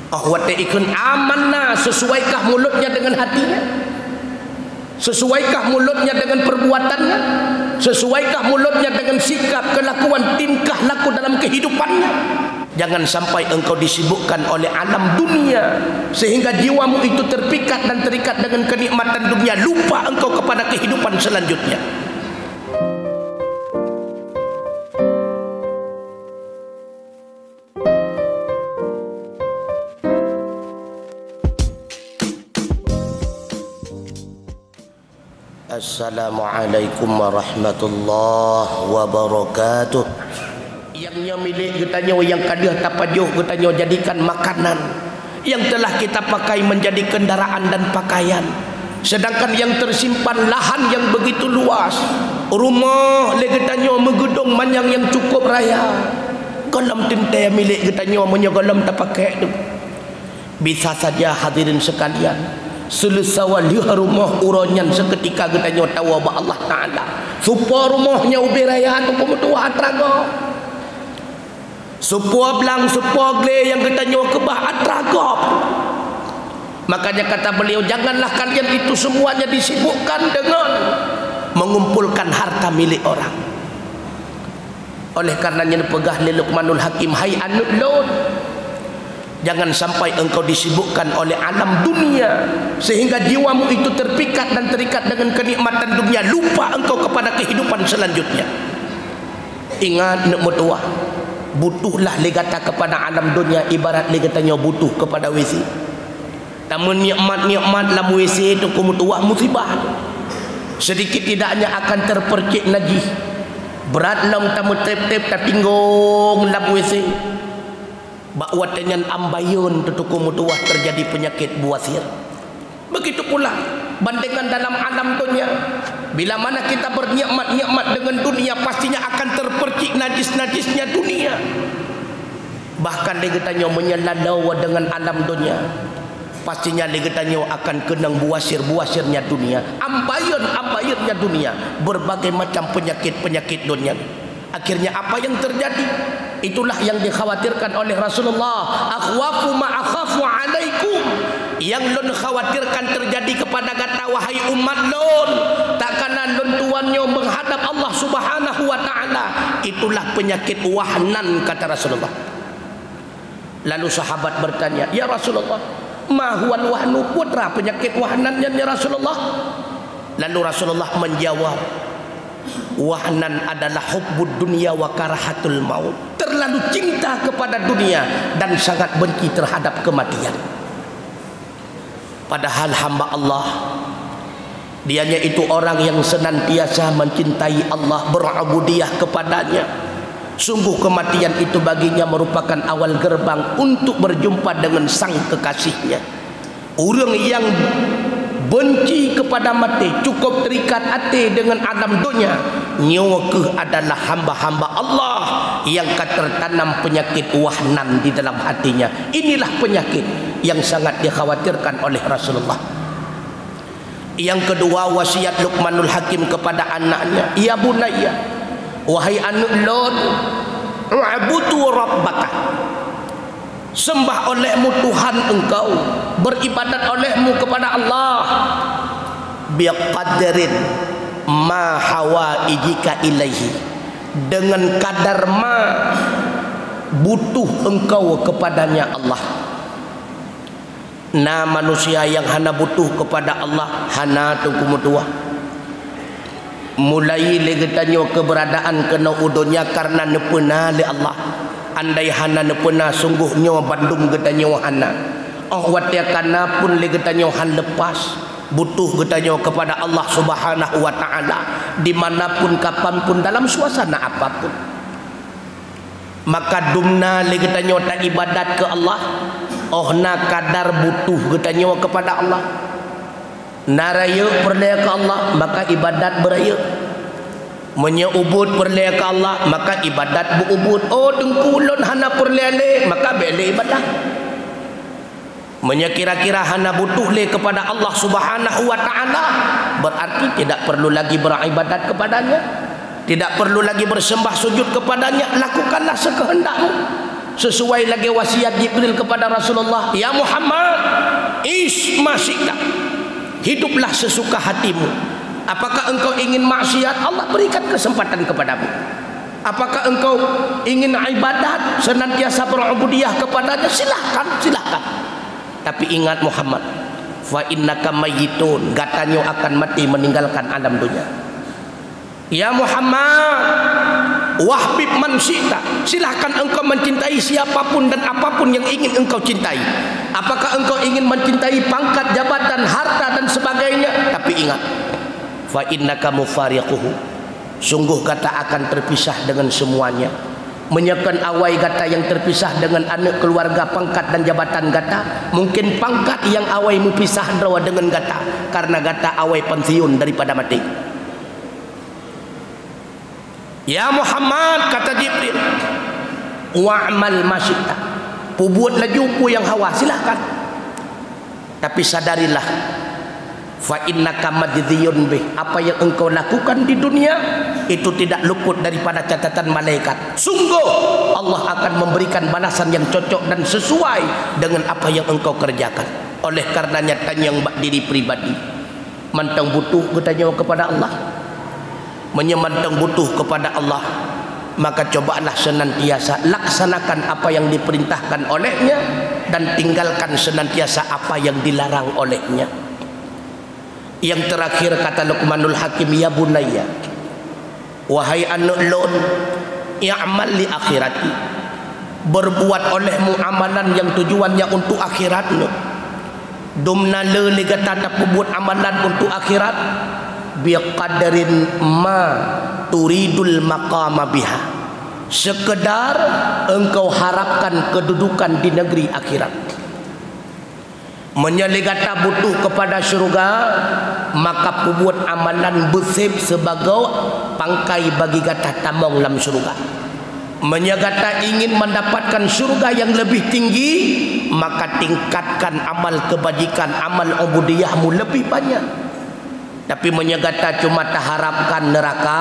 Ahwat ikun amanna, sesuaikah mulutnya dengan hatinya? Sesuaikah mulutnya dengan perbuatannya? Sesuaikah mulutnya dengan sikap, kelakuan, tingkah laku dalam kehidupannya? Jangan sampai engkau disibukkan oleh alam dunia sehingga jiwamu itu terpikat dan terikat dengan kenikmatan dunia, lupa engkau kepada kehidupan selanjutnya. Assalamualaikum warahmatullahi wabarakatuh. Yang milik katanya, yang kadah tapajuh katanya jadikan makanan, yang telah kita pakai menjadi kendaraan dan pakaian, sedangkan yang tersimpan lahan yang begitu luas, rumah le katanya megedong manyang yang cukup raya, kolam tinta milik katanya menyogolam tak pakai tu. Bisa saja hadirin sekalian, selesai rumah uronyan seketika katanya tahu bahwa Allah Ta'ala supaya rumahnya ubi raya tu pemutuah atraga, supaya belang supaya gle yang katanya kebah atraga. Makanya kata beliau, janganlah kalian itu semuanya disibukkan dengan mengumpulkan harta milik orang. Oleh karenanya pegah Luqmanul Hakim, hai anak Lot, jangan sampai engkau disibukkan oleh alam dunia sehingga jiwamu itu terpikat dan terikat dengan kenikmatan dunia, lupa engkau kepada kehidupan selanjutnya. Ingat nak mutua, butuhlah legata kepada alam dunia ibarat legatanya butuh kepada WC. Namun nikmat-nikmat dalam WC itu mutua musibah. Sedikit tidaknya akan terpercik najis. Berat lam tamu tep-tep tertinggung dalam WC. Bakwa dengan ambayun tutuku mutuah terjadi penyakit buasir. Begitu pula bandingan dalam alam dunia. Bila mana kita bernikmat-nikmat dengan dunia, pastinya akan terpercik najis-najisnya dunia. Bahkan legetanya menyelalau dengan alam dunia, pastinya legetanya akan kenang buasir-buasirnya dunia, ambayun-ambayunnya dunia, berbagai macam penyakit-penyakit dunia. Akhirnya apa yang terjadi? Itulah yang dikhawatirkan oleh Rasulullah. Akhwafu ma akhafu alaikum. Yang lun khawatirkan terjadi kepada kata wahai umat lun, takkanlah lun tuannya menghadap Allah Subhanahu wa taala. Itulah penyakit wahnan kata Rasulullah. Lalu sahabat bertanya, ya Rasulullah, ma huwal wahnu, putra penyakit wahnannya ya Rasulullah? Lalu Rasulullah menjawab, wahnan adalah hubbud dunia wa karahatul maut, terlalu cinta kepada dunia dan sangat benci terhadap kematian. Padahal hamba Allah, dianya itu orang yang senantiasa mencintai Allah, berubudiyah kepadanya. Sungguh kematian itu baginya merupakan awal gerbang untuk berjumpa dengan sang kekasihnya. Orang yang benci kepada mati, cukup terikat hati dengan alam dunia, nyawa adalah hamba-hamba Allah yang tertanam penyakit wahnan di dalam hatinya. Inilah penyakit yang sangat dikhawatirkan oleh Rasulullah. Yang kedua, wasiat Luqmanul Hakim kepada anaknya, ya bunayya, wahai anak Lot, u'budu rabbaka, sembah olehmu Tuhan engkau, beribadat olehmu kepada Allah, biqadrin ma hawaijika ilaihi, dengan kadar ma butuh engkau kepadanya Allah. Nah, manusia yang hana butuh kepada Allah, hana tunggu mutua mulai legetanya keberadaan kena udunya karena nepena le Allah. Andai hana nepena sungguhnya bandung getanya hana. Oh watia kana pun le getanya han lepas butuh getanya kepada Allah Subhanahu wa taala dimanapun kapanpun dalam suasana apapun. Maka dumna le getanya tak ibadat ke Allah, oh na kadar butuh getanya kepada Allah. Naraya perlaya ke Allah, maka ibadat beraya. Menyeubud perlaya ke Allah, maka ibadat berubud. Oh dengkulun hana perlaya le, maka bele ibadah. Menyekira-kira hana butuh le kepada Allah Subhanahu wa taala, berarti tidak perlu lagi beribadat kepadanya, tidak perlu lagi bersembah sujud kepadanya. Lakukanlah sekehendakmu. sesuai lagi wasiat Jibril kepada Rasulullah, ya Muhammad, ish masyita, hiduplah sesuka hatimu. Apakah engkau ingin maksiat, Allah berikan kesempatan kepadamu. Apakah engkau ingin ibadat, senantiasa berubudiyah kepadanya, silahkan, silahkan. Tapi ingat Muhammad, fa innaka mayyitun, gatanyo akan mati meninggalkan alam dunia. Ya Muhammad, wahbib man syi'ta, silahkan engkau mencintai siapapun dan apapun yang ingin engkau cintai. Apakah engkau ingin mencintai pangkat, jabatan, harta dan sebagainya? Tapi ingat, fa innaka mufariquhu, sungguh kata akan terpisah dengan semuanya. Menyekan awai kata yang terpisah dengan anak, keluarga, pangkat dan jabatan kata. Mungkin pangkat yang awai mupisah drawa dengan kata, karena kata awai pensiun daripada mati. Ya Muhammad, kata Jibril, wa'mal masyita, buatlah juku yang hawa, silahkan. Tapi sadarilah, fa innaka majziyun bih, apa yang engkau lakukan di dunia itu tidak luput daripada catatan malaikat. Sungguh Allah akan memberikan balasan yang cocok dan sesuai dengan apa yang engkau kerjakan. Oleh karenanya tanyang diri pribadi, mantang butuh bertanya kepada Allah, menyemantang butuh kepada Allah, maka cobalah senantiasa laksanakan apa yang diperintahkan olehnya dan tinggalkan senantiasa apa yang dilarang olehnya. Yang terakhir kata Luqmanul Hakim, ya bunayya, wahai anak lon, i'mal li akhirati, berbuat olehmu amalan yang tujuannya untuk akhiratmu. Dumna le ligata buat amalan untuk akhirat, biqadarin ma turidul maqama biha, sekedar engkau harapkan kedudukan di negeri akhirat. Menyeligata butuh kepada syurga, maka buat amalan besib sebagai pangkai bagi gata tamong dalam syurga. Menyegata ingin mendapatkan syurga yang lebih tinggi, maka tingkatkan amal kebajikan, amal ubudiyahmu lebih banyak. Tapi menyegata cuma tak harapkan neraka,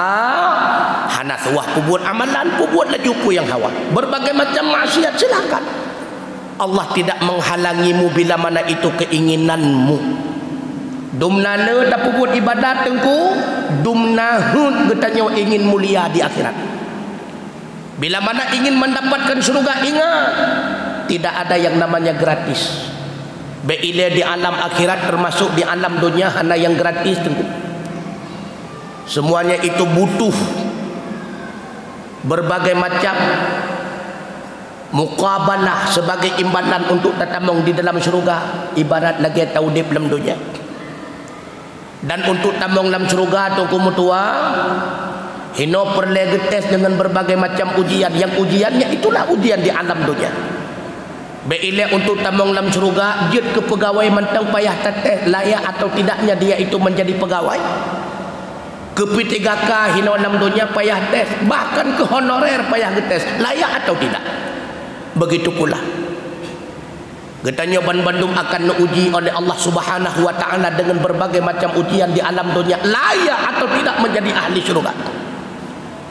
hanas wah buat amalan, buatlah juku yang hawa. Berbagai macam maksiat silakan. Allah tidak menghalangimu bila mana itu keinginanmu. Dumnana dapat buat ibadat tengku, dumnahun bertanya ingin mulia di akhirat. Bila mana ingin mendapatkan surga, ingat tidak ada yang namanya gratis. Bila di alam akhirat termasuk di alam dunia hanya yang gratis tengku. Semuanya itu butuh berbagai macam muqabalah sebagai imbalan untuk tatamong di dalam syurga, ibarat lagi taudib dalam dunia. Dan untuk tamong dalam syurga tunggu mutua hino perlu tes dengan berbagai macam ujian, yang ujiannya itulah ujian di alam dunia. Bila untuk tamong dalam syurga, jid ke pegawai mentang payah tetes layak atau tidaknya dia itu menjadi pegawai. Ke P3K hino dalam dunia payah tes, bahkan ke honorer payah tes layak atau tidak. Begitu pula Getanya Bandung akan diuji oleh Allah Subhanahu wa taala dengan berbagai macam ujian di alam dunia, layak atau tidak menjadi ahli syurga.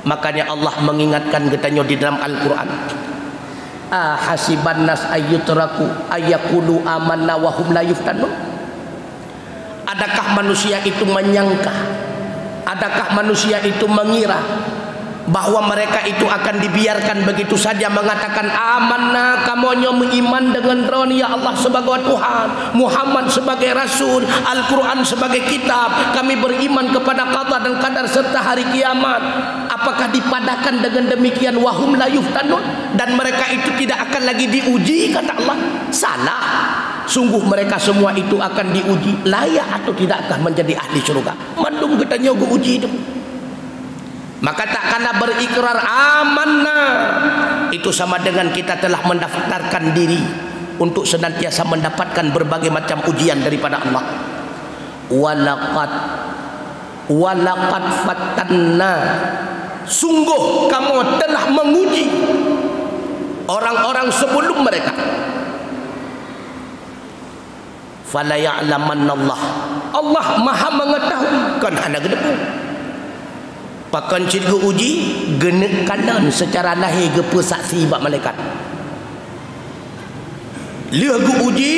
Makanya Allah mengingatkan getanya di dalam Al-Qur'an, hasiban nas ayyutraku ayyaqulu amanna wa hum la yuftanun. Adakah manusia itu menyangka, adakah manusia itu mengira bahwa mereka itu akan dibiarkan begitu saja mengatakan amanna, kamonyo mengiman dengan ron ya Allah sebagai Tuhan, Muhammad sebagai Rasul, Al-Quran sebagai kitab, kami beriman kepada qada dan qadar serta hari kiamat. Apakah dipadakan dengan demikian wahum la yuftanun, dan mereka itu tidak akan lagi diuji? Kata Allah, salah. Sungguh mereka semua itu akan diuji, layak atau tidakkah menjadi ahli surga. Mandung katanya gue uji itu. Maka tak kena berikrar amanna, itu sama dengan kita telah mendaftarkan diri untuk senantiasa mendapatkan berbagai macam ujian daripada Allah. Walaqad fatanna, sungguh kamu telah menguji orang-orang sebelum mereka. Fala ya'lamannallah, Allah maha mengetahui kan hana gedepu. Pakan cikgu uji genek kanan secara lahir gepe saksi bak malaikat. Lihat gu uji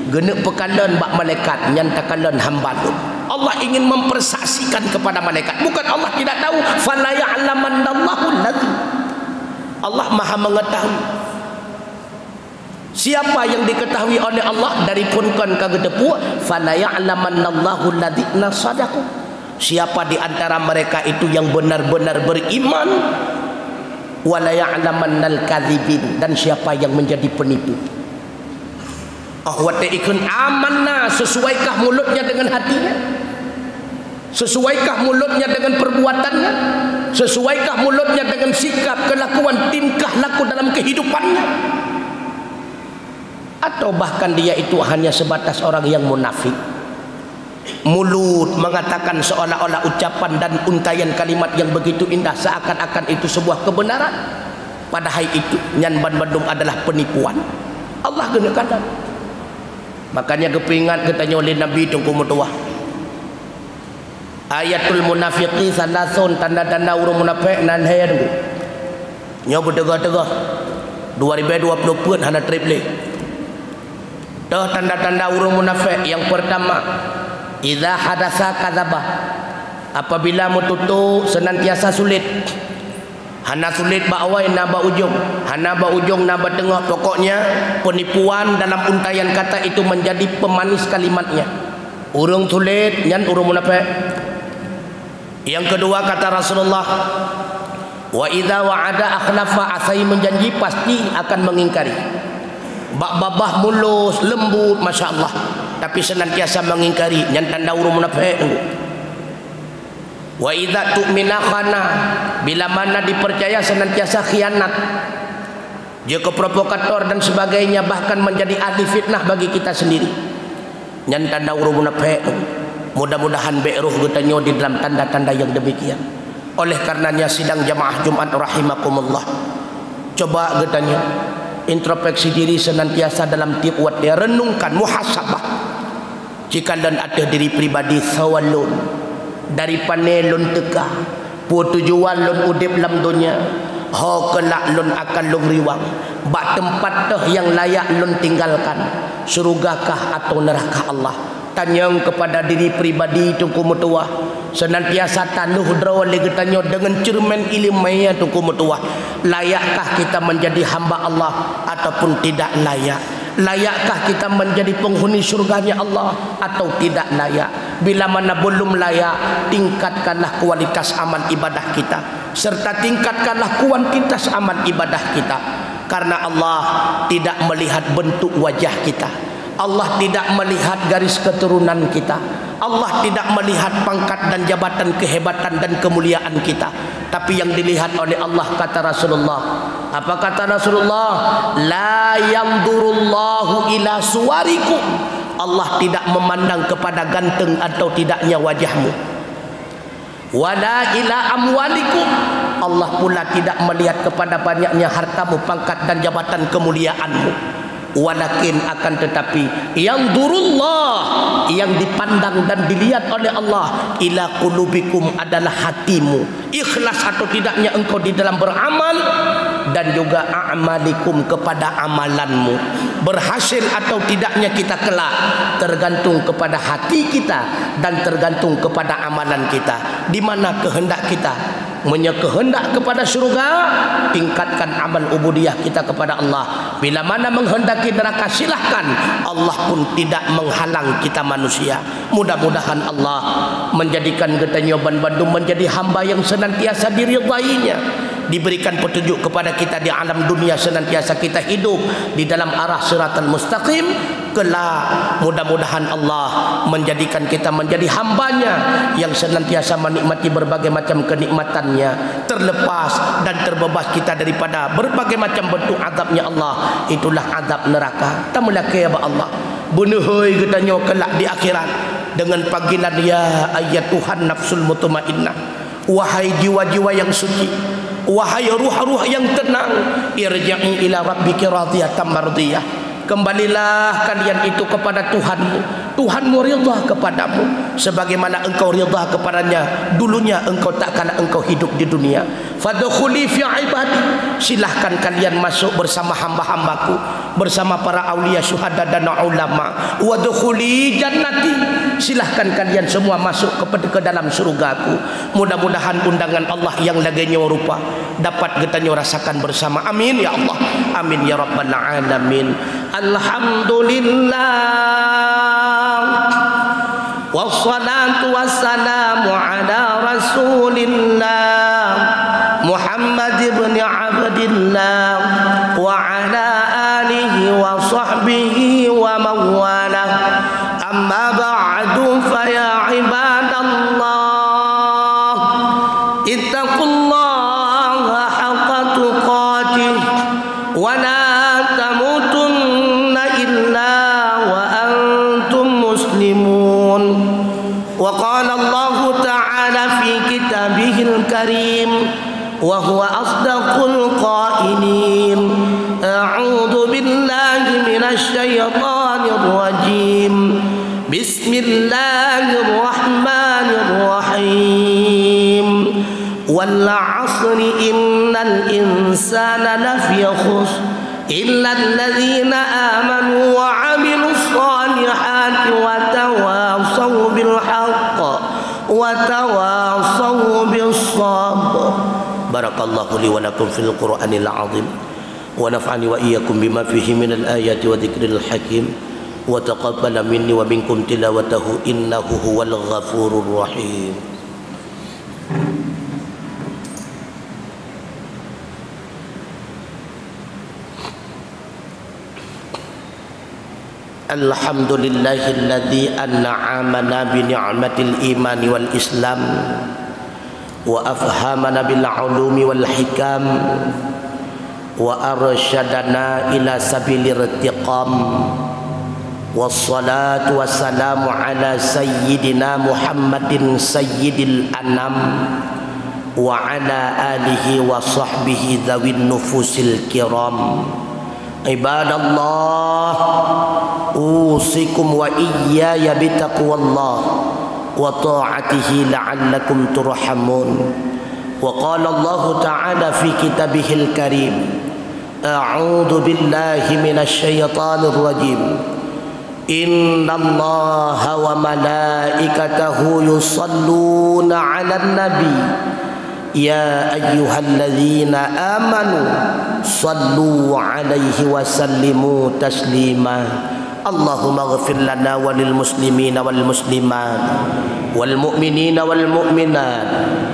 genek pekalan bak malaikat nyantakalan hamba lu. Allah ingin mempersaksikan kepada malaikat, bukan Allah tidak tahu. Fala ya'lamannallahu allazi, Allah maha mengetahui. Siapa yang diketahui oleh Allah dari punkan kagedepu, fala ya'lamannallahu alladzina sadaqu. Siapa di antara mereka itu yang benar-benar beriman, wala ya'lamannal kadzibin, dan siapa yang menjadi penipu. Ahwate ikun amanna, sesuaikah mulutnya dengan hatinya? Sesuaikah mulutnya dengan perbuatannya? Sesuaikah mulutnya dengan sikap, kelakuan, tingkah laku dalam kehidupannya? Atau bahkan dia itu hanya sebatas orang yang munafik, mulut mengatakan seolah-olah ucapan dan untaian kalimat yang begitu indah seakan-akan itu sebuah kebenaran, padahal itu nyan bandung adalah penipuan. Allah kena kadang. Makanya kepingat kita nyolin Nabi tunggu mutuah ayatul munafiqi salasun, tanda-tanda urung munafik nan hayat nyoba tegah-tegah 2020 pun hana triple. Dah tanda-tanda urung munafik. Yang pertama, idza hadasa kadzaba, apabila mututu senantiasa sulit. Hana sulit ba awal na ba ujung, hana ba ujung na ba tengah. Pokoknya penipuan dalam untaian kata itu menjadi pemanis kalimatnya. Urung sulit nyan urung munafik. Yang kedua kata Rasulullah, wa idza wa'ada akhlafa, asai menjanji pasti akan mengingkari. Bak-babah mulus lembut masya Allah, tapi senantiasa mengingkari, yang tanda urung munafik. Wa idza tu'mina khana, bila mana dipercaya senantiasa khianat, jika provokator dan sebagainya, bahkan menjadi ahli fitnah bagi kita sendiri, yang tanda urung munafik. Mudah-mudahan be'ruh getanyo di dalam tanda-tanda yang demikian. Oleh karenanya sidang jamaah Jumat rahimakumullah, coba getanyo introspeksi diri senantiasa dalam tiap waktu, renungkan, muhasabah. Jika dan ada diri pribadi sawalun dari panelun teka pu tujuan lun udip dalam dunia, ho kelak lun akan lun riwang, bak tempat teh yang layak lun tinggalkan, surgakah atau neraka Allah. Tanyang kepada diri pribadi tungku mutuah, senantiasa tanuh draw lagi tanyo dengan cermin ilmiah tungku mutuah, layakkah kita menjadi hamba Allah ataupun tidak layak? Layakkah kita menjadi penghuni surganya Allah atau tidak layak? Bila mana belum layak, tingkatkanlah kualitas amal ibadah kita, serta tingkatkanlah kuantitas amal ibadah kita, karena Allah tidak melihat bentuk wajah kita, Allah tidak melihat garis keturunan kita, Allah tidak melihat pangkat dan jabatan, kehebatan dan kemuliaan kita, tapi yang dilihat oleh Allah, kata Rasulullah. Apa kata Rasulullah? La yanzurullahu ila suwarikum, Allah tidak memandang kepada ganteng atau tidaknya wajahmu. Wala ila amwalikum, Allah pula tidak melihat kepada banyaknya hartamu, pangkat dan jabatan kemuliaanmu. Walakin akan tetapi yang durullah, yang dipandang dan dilihat oleh Allah, ila qulubikum, adalah hatimu, ikhlas atau tidaknya engkau di dalam beramal, dan juga a'malikum, kepada amalanmu. Berhasil atau tidaknya kita kelak tergantung kepada hati kita dan tergantung kepada amalan kita. Di mana kehendak kita menyekehendak kepada surga, tingkatkan amal ubudiyah kita kepada Allah. Bila mana menghendaki neraka, silahkan, Allah pun tidak menghalang kita manusia. Mudah-mudahan Allah menjadikan kita nyoban bandung menjadi hamba yang senantiasa diridainya, diberikan petunjuk kepada kita di alam dunia, senantiasa kita hidup di dalam arah siratal mustaqim. Kelak mudah-mudahan Allah menjadikan kita menjadi hambanya yang senantiasa menikmati berbagai macam kenikmatannya, terlepas dan terbebas kita daripada berbagai macam bentuk azabnya Allah. Itulah azab neraka. Tamulake ya Allah, bunuhoi kita nyo kelak di akhirat dengan panggilan ya ayat Tuhan nafsul mutmainnah, wahai jiwa-jiwa yang suci, wahai ruh-ruh yang tenang, irja'i ila rabbiki radiyatan mardiyah, kembalilah kalian itu kepada Tuhanmu Tuhanmu ridha kepadamu sebagaimana engkau ridha kepadanya dulunya engkau tak kala engkau hidup di dunia. Fadkhuli fi ibadi, silahkan kalian masuk bersama hamba-hambaku, bersama para aulia, syuhada dan ulama. Wadkhuli jannati, silahkan kalian semua masuk ke dalam surgaku. Mudah-mudahan undangan Allah yang laganya rupa dapat kita rasakan bersama. Amin ya Allah, amin ya rabbal alamin. Alhamdulillah wassalatu wassalamu ala rasulillah Muhammad ibn Abdillah wa ala alihi wa sahbihi wa mawalah. Amma ba'du fa ya ibadallah ittaqullaha haqqa tuqatih wa la tamutunna illa wa antum muslimun. Wa qala Allah ta'ala fi kitabihil karim wa huwa asdaqul qailin. A'udzu billahi minasy syaithanir rajim. Bismillahirrahmanirrahim. Wal 'asri innal insana lafi khusr illa alladhina amanu wa 'amilus salihati wa tawassaw bil haqq wa tawassaw bis sabr. Barakallahu li wa lakum fil Qur'anil 'azim wa naf'ani wa iyyakum bima fihi minal ayati wa dzikril hakim wa taqabbala minni wa minkum tilawatahu innahu huwal ghafurur rahim. Alhamdulillahilladzi an'amana bi ni'matil iman wal islam wa afhamana bil ulumi wal hikam wa arsyadana ila sabilir irtiqam. Wassalatu wassalamu ala sayyidina Muhammadin sayyidil anam wa ala alihi wa sahbihi dhawin nufusil kiram. Ibadallah, usikum wa iyaya bitaqwallah wa ta'atihi la'allakum turhamun. Wa qala Allah ta'ala fi kitabihil karim, a'udzu billahi minasy syaithanir rajim. Innallaha wa malaikatahu yusalluna 'alan nabi ya ayyuhalladzina amanu sallu 'alaihi wa sallimu taslima. Allahumma ighfir lana wa lil muslimina wal muslimat wal mu'minina wal mu'minat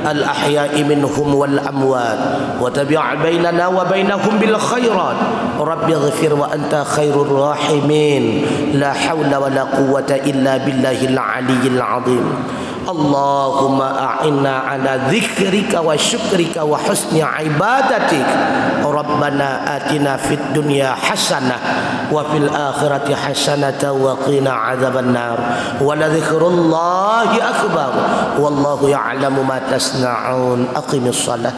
al ahya'i minhum wal amwat wa tabi' bainana wa bainahum bil khairat. Rabbi ighfir wa anta khairur rahimin. La hawla wa la quwwata illa billahil aliyyil azim. Allahumma a'inna ala dzikrika wa syukrika wa husni ibadatik. Rabbana atina fid dunya hasanah wa fil akhirati hasanatan wa qina adzaban nar. Wa la dzikrullahi akbar wallahu ya'lamu ma tasna'un. Aqimis shalah.